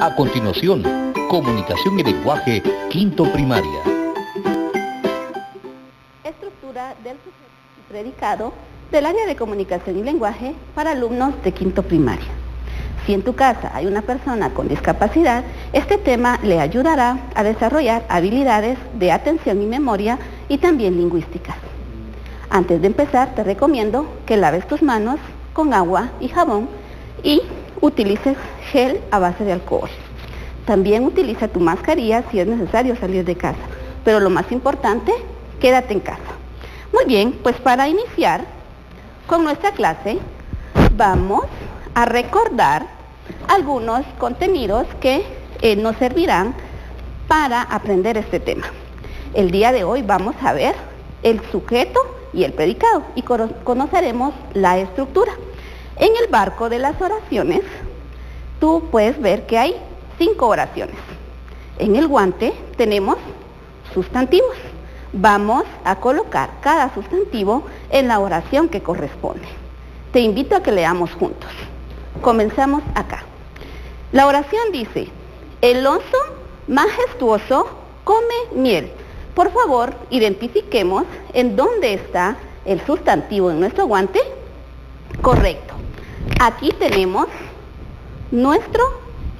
A continuación, comunicación y lenguaje, quinto primaria. Estructura del sujeto y predicado del área de comunicación y lenguaje para alumnos de quinto primaria. Si en tu casa hay una persona con discapacidad, este tema le ayudará a desarrollar habilidades de atención y memoria y también lingüísticas. Antes de empezar, te recomiendo que laves tus manos con agua y jabón y utilices gel a base de alcohol. También utiliza tu mascarilla si es necesario salir de casa, pero lo más importante, quédate en casa. Muy bien, pues para iniciar con nuestra clase, vamos a recordar algunos contenidos que nos servirán para aprender este tema. El día de hoy vamos a ver el sujeto y el predicado y conoceremos la estructura. En el barco de las oraciones, tú puedes ver que hay 5 oraciones. En el guante tenemos sustantivos. Vamos a colocar cada sustantivo en la oración que corresponde. Te invito a que leamos juntos. Comenzamos acá. La oración dice: el oso majestuoso come miel. Por favor, identifiquemos en dónde está el sustantivo en nuestro guante. Correcto. Aquí tenemos nuestro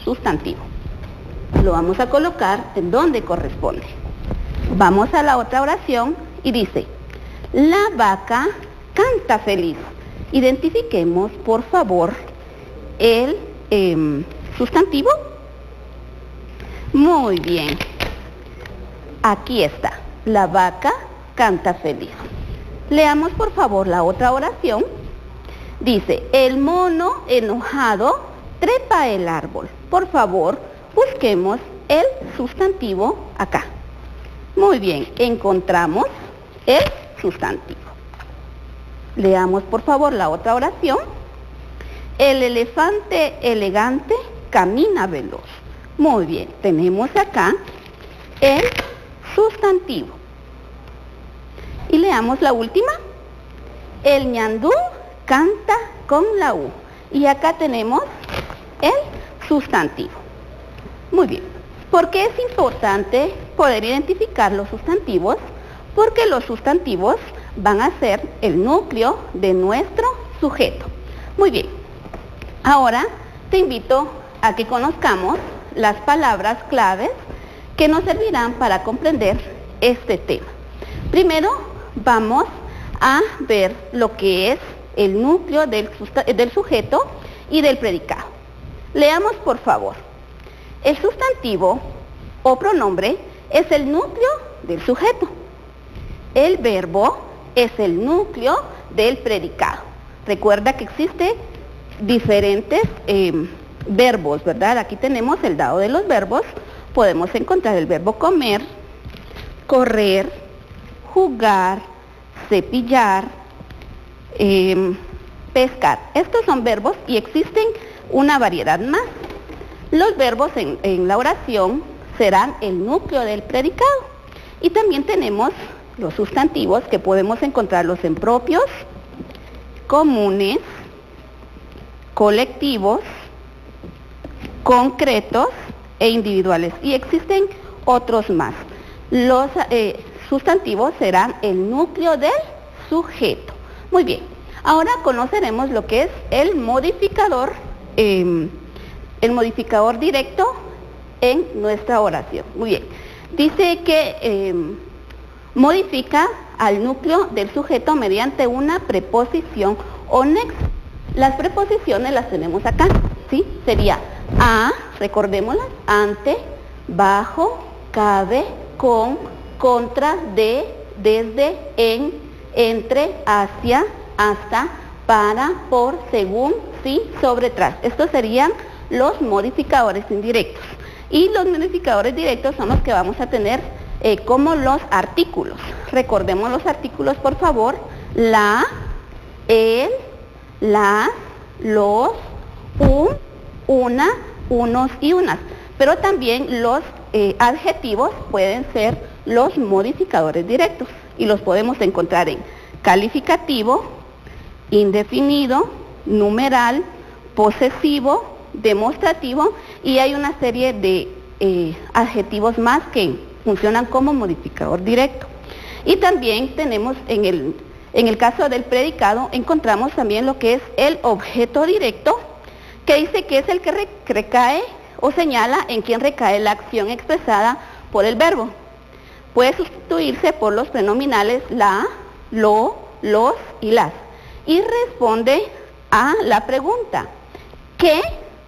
sustantivo. Lo vamos a colocar en donde corresponde. Vamos a la otra oración y dice: la vaca canta feliz. Identifiquemos, por favor, el sustantivo. Muy bien. Aquí está. La vaca canta feliz. Leamos, por favor, la otra oración. Dice: el mono enojado trepa el árbol. Por favor, busquemos el sustantivo acá. Muy bien, encontramos el sustantivo. Leamos, por favor, la otra oración. El elefante elegante camina veloz. Muy bien, tenemos acá el sustantivo. Y leamos la última. El ñandú canta con la U. Y acá tenemos el sustantivo. Muy bien. ¿Por qué es importante poder identificar los sustantivos? Porque los sustantivos van a ser el núcleo de nuestro sujeto. Muy bien. Ahora te invito a que conozcamos las palabras claves que nos servirán para comprender este tema. Primero vamos a ver lo que es el núcleo del sujeto y del predicado. Leamos, por favor. El sustantivo o pronombre es el núcleo del sujeto. El verbo es el núcleo del predicado. Recuerda que existen diferentes verbos, ¿verdad? Aquí tenemos el dado de los verbos. Podemos encontrar el verbo comer, correr, jugar, cepillar, pescar. Estos son verbos y existen una variedad más. Los verbos en la oración serán el núcleo del predicado. Y también tenemos los sustantivos que podemos encontrarlos en propios, comunes, colectivos, concretos e individuales. Y existen otros más. Los sustantivos serán el núcleo del sujeto. Muy bien. Ahora conoceremos lo que es el modificador directo en nuestra oración. Muy bien. Dice que modifica al núcleo del sujeto mediante una preposición o nexo. Las preposiciones las tenemos acá, ¿sí? Sería a, recordémoslas, ante, bajo, cabe, con, contra, de, desde, en, entre, hacia, hasta, para, por, según, sí, sobre, tras. Estos serían los modificadores indirectos. Y los modificadores directos son los que vamos a tener como los artículos. Recordemos los artículos, por favor. La, el, las, los, un, una, unos y unas. Pero también los adjetivos pueden ser los modificadores directos. Y los podemos encontrar en calificativo, indefinido, numeral, posesivo, demostrativo y hay una serie de adjetivos más que funcionan como modificador directo. Y también tenemos en el caso del predicado, encontramos también lo que es el objeto directo, que dice que es el que recae o señala en quien recae la acción expresada por el verbo. Puede sustituirse por los pronominales la, lo, los y las. Y responde a la pregunta, ¿qué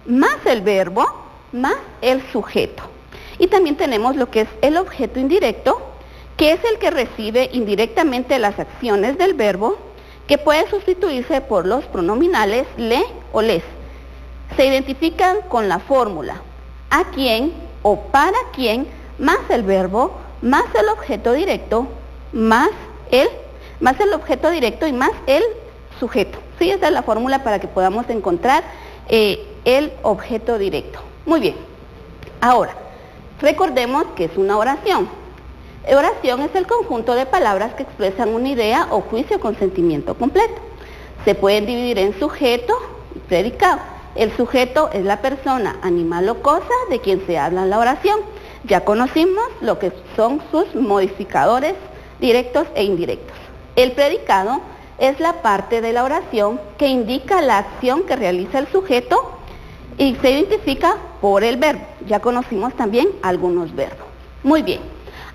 más el verbo más el sujeto? Y también tenemos lo que es el objeto indirecto, que es el que recibe indirectamente las acciones del verbo, que puede sustituirse por los pronominales le o les. Se identifican con la fórmula a quién o para quién más el verbo más el objeto directo más el objeto directo y más el sujeto. Sí, esa es la fórmula para que podamos encontrar el objeto directo. Muy bien. Ahora, recordemos que es una oración. Oración es el conjunto de palabras que expresan una idea o juicio con sentimiento completo. Se pueden dividir en sujeto y predicado. El sujeto es la persona, animal o cosa de quien se habla en la oración. Ya conocimos lo que son sus modificadores directos e indirectos. El predicado es la parte de la oración que indica la acción que realiza el sujeto y se identifica por el verbo. Ya conocimos también algunos verbos. Muy bien.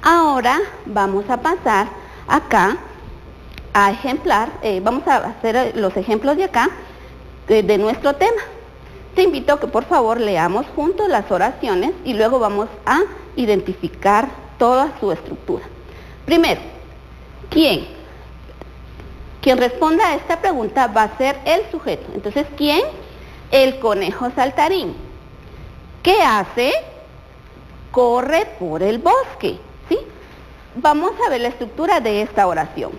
Ahora vamos a pasar acá a ejemplar, vamos a hacer los ejemplos de acá de nuestro tema. Te invito a que por favor leamos juntos las oraciones y luego vamos a identificar toda su estructura. Primero, ¿quién? Quien responda a esta pregunta va a ser el sujeto. Entonces, ¿quién? El conejo saltarín. ¿Qué hace? Corre por el bosque. ¿Sí? Vamos a ver la estructura de esta oración.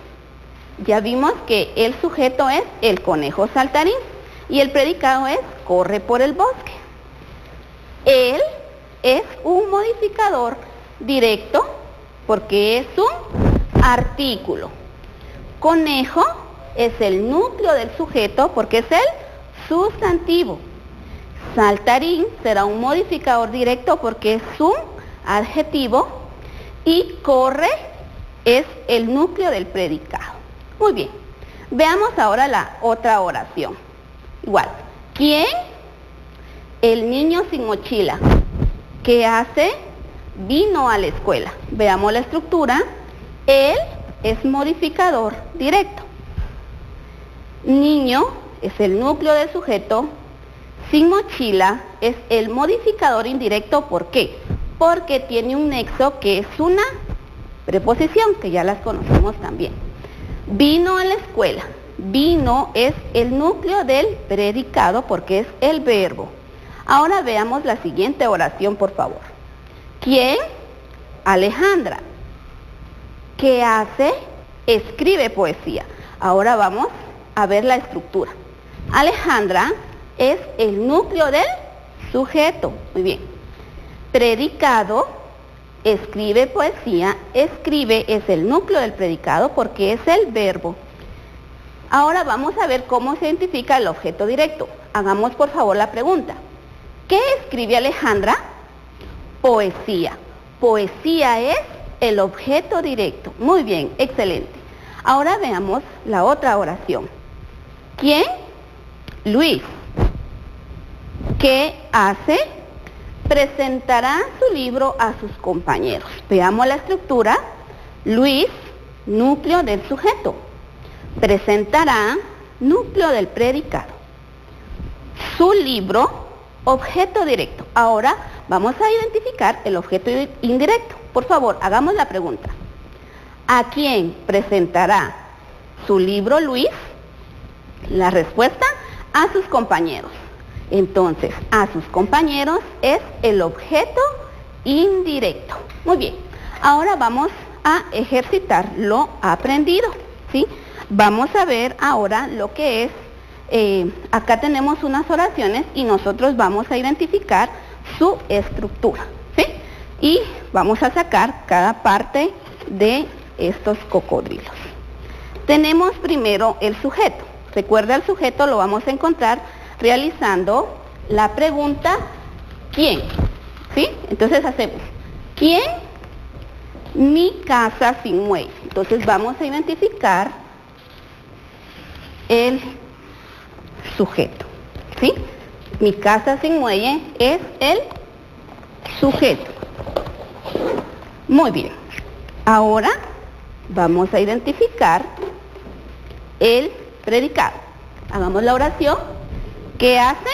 Ya vimos que el sujeto es el conejo saltarín y el predicado es corre por el bosque. Él es un modificador directo porque es un artículo. Conejo es el núcleo del sujeto porque es el sustantivo. Saltarín será un modificador directo porque es un adjetivo y corre es el núcleo del predicado. Muy bien, veamos ahora la otra oración. Igual, ¿quién? El niño sin mochila. ¿Qué hace? Vino a la escuela. Veamos la estructura. Él es modificador directo. Niño es el núcleo del sujeto. Sin mochila es el modificador indirecto. ¿Por qué? Porque tiene un nexo que es una preposición, que ya las conocemos también. Vino a la escuela. Vino es el núcleo del predicado porque es el verbo. Ahora veamos la siguiente oración, por favor. ¿Quién? Alejandra. ¿Qué hace? Escribe poesía. Ahora vamos a ver la estructura. Alejandra es el núcleo del sujeto. Muy bien. Predicado, escribe poesía. Escribe es el núcleo del predicado porque es el verbo. Ahora vamos a ver cómo se identifica el objeto directo. Hagamos por favor la pregunta. ¿Qué escribe Alejandra? Poesía. Poesía es el objeto directo. Muy bien, excelente. Ahora veamos la otra oración. ¿Quién? Luis. ¿Qué hace? Presentará su libro a sus compañeros. Veamos la estructura. Luis, núcleo del sujeto. Presentará, núcleo del predicado. Su libro, objeto directo. Ahora vamos a identificar el objeto indirecto. Por favor, hagamos la pregunta. ¿A quién presentará su libro Luis? La respuesta, a sus compañeros. Entonces, a sus compañeros es el objeto indirecto. Muy bien. Ahora vamos a ejercitar lo aprendido, ¿sí? Vamos a ver ahora lo que es, acá tenemos unas oraciones y nosotros vamos a identificar su estructura, ¿sí? Y vamos a sacar cada parte de estos cocodrilos. Tenemos primero el sujeto. Recuerda, el sujeto lo vamos a encontrar realizando la pregunta ¿quién? ¿Sí? Entonces hacemos ¿quién? Mi casa sin muelle. Entonces vamos a identificar el sujeto. ¿Sí? Mi casa sin muelle es el sujeto. Muy bien. Ahora vamos a identificar el predicado. Hagamos la oración. ¿Qué hace?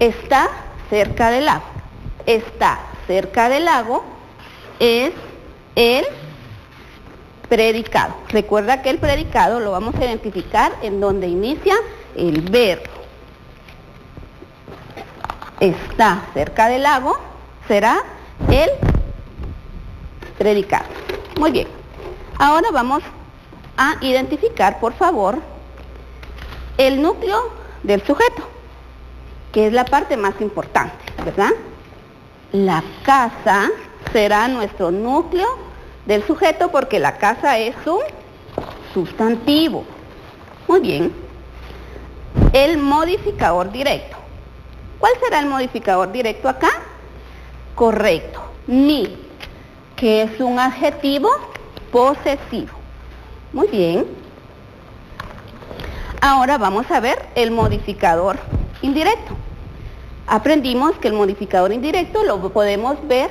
Está cerca del lago. Está cerca del lago es el predicado. Recuerda que el predicado lo vamos a identificar en donde inicia el verbo. Está cerca del lago será el predicado. Muy bien. Ahora vamos a identificar, por favor, el núcleo del sujeto, que es la parte más importante, ¿verdad? La casa será nuestro núcleo del sujeto porque la casa es un sustantivo. Muy bien. El modificador directo. ¿Cuál será el modificador directo acá? Correcto. Mi, que es un adjetivo posesivo. Muy bien. Ahora vamos a ver el modificador indirecto. Aprendimos que el modificador indirecto lo podemos ver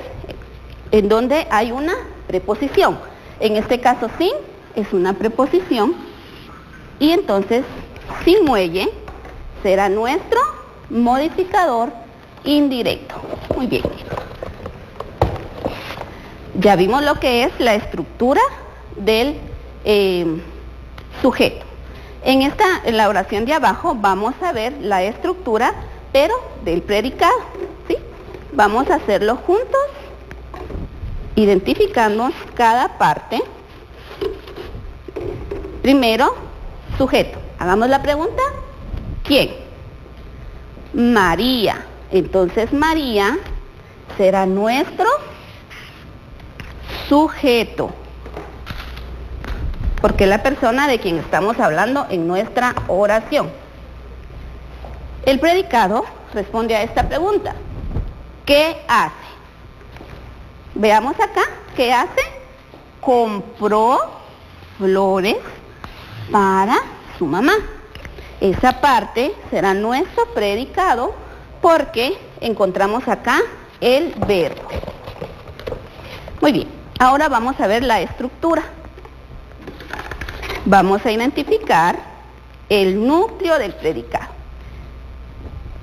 en donde hay una preposición. En este caso sin es una preposición y entonces sin muelle será nuestro modificador indirecto. Muy bien. Ya vimos lo que es la estructura del sujeto. En la oración de abajo vamos a ver la estructura, pero del predicado, ¿sí? Vamos a hacerlo juntos, identificamos cada parte. Primero, sujeto. Hagamos la pregunta. ¿Quién? María. Entonces María será nuestro sujeto, porque es la persona de quien estamos hablando en nuestra oración. El predicado responde a esta pregunta. ¿Qué hace? Veamos acá. ¿Qué hace? Compró flores para su mamá. Esa parte será nuestro predicado porque encontramos acá el verbo. Muy bien. Ahora vamos a ver la estructura. Vamos a identificar el núcleo del predicado.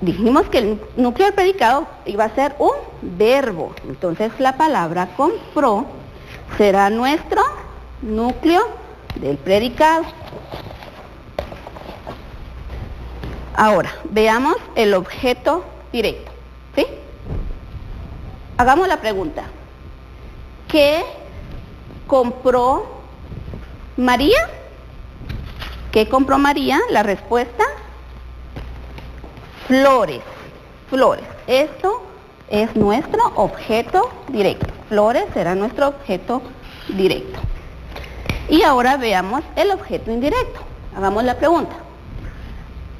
Dijimos que el núcleo del predicado iba a ser un verbo. Entonces la palabra compró será nuestro núcleo del predicado. Ahora, veamos el objeto directo. ¿Sí? Hagamos la pregunta. ¿Qué compró María? ¿Qué compró María? La respuesta, flores. Flores. Esto es nuestro objeto directo. Flores será nuestro objeto directo. Y ahora veamos el objeto indirecto. Hagamos la pregunta.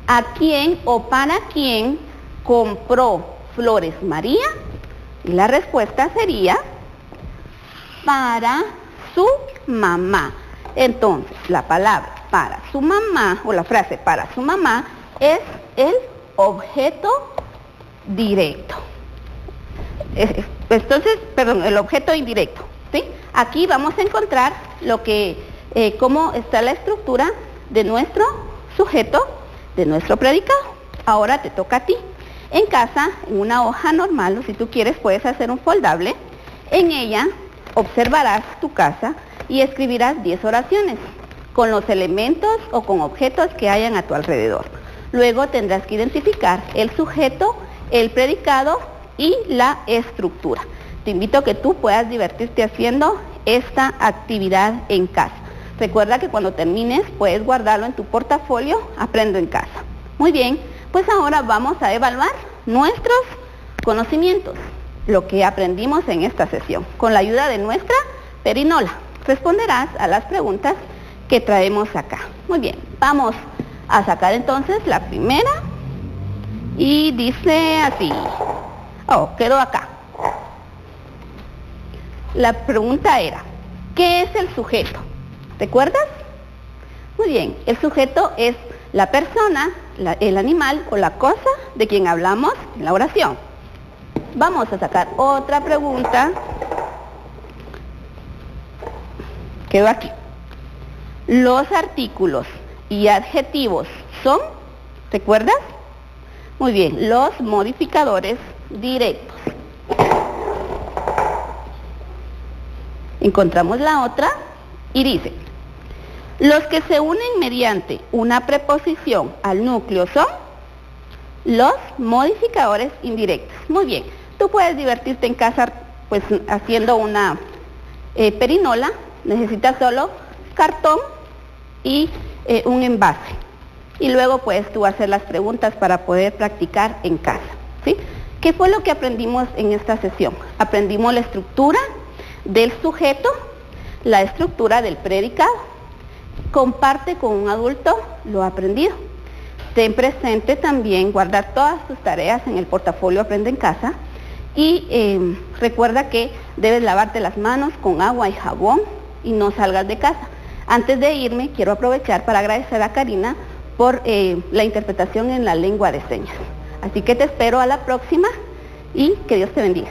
¿A quién o para quién compró flores María? Y la respuesta sería para su mamá. Entonces, la palabra para su mamá, o la frase para su mamá, es el objeto directo. Entonces, perdón, el objeto indirecto, ¿sí? Aquí vamos a encontrar cómo está la estructura de nuestro sujeto, de nuestro predicado. Ahora te toca a ti. En casa, en una hoja normal, o si tú quieres, puedes hacer un foldable. En ella observarás tu casa y escribirás 10 oraciones con los elementos o con objetos que hayan a tu alrededor. Luego tendrás que identificar el sujeto, el predicado y la estructura. Te invito a que tú puedas divertirte haciendo esta actividad en casa. Recuerda que cuando termines puedes guardarlo en tu portafolio Aprendo en Casa. Muy bien, pues ahora vamos a evaluar nuestros conocimientos, lo que aprendimos en esta sesión. Con la ayuda de nuestra perinola, responderás a las preguntas que traemos acá. Muy bien, vamos a sacar entonces la primera Y dice así. Oh, quedó acá. La pregunta era, ¿qué es el sujeto? ¿Recuerdas? Muy bien, el sujeto es la persona, el animal o la cosa de quien hablamos en la oración. Vamos a sacar otra pregunta. Quedó aquí. Los artículos y adjetivos son, ¿recuerdas? Muy bien, los modificadores directos. Encontramos la otra y dice, los que se unen mediante una preposición al núcleo son los modificadores indirectos. Muy bien, tú puedes divertirte en casa pues haciendo una perinola. Necesitas solo cartón y un envase. Y luego puedes tú hacer las preguntas para poder practicar en casa, ¿sí? ¿Qué fue lo que aprendimos en esta sesión? Aprendimos la estructura del sujeto, la estructura del predicado. Comparte con un adulto lo aprendido. Ten presente también guardar todas tus tareas en el portafolio Aprende en Casa y recuerda que debes lavarte las manos con agua y jabón y no salgas de casa. Antes de irme, quiero aprovechar para agradecer a Karina por la interpretación en la lengua de señas. Así que te espero a la próxima y que Dios te bendiga.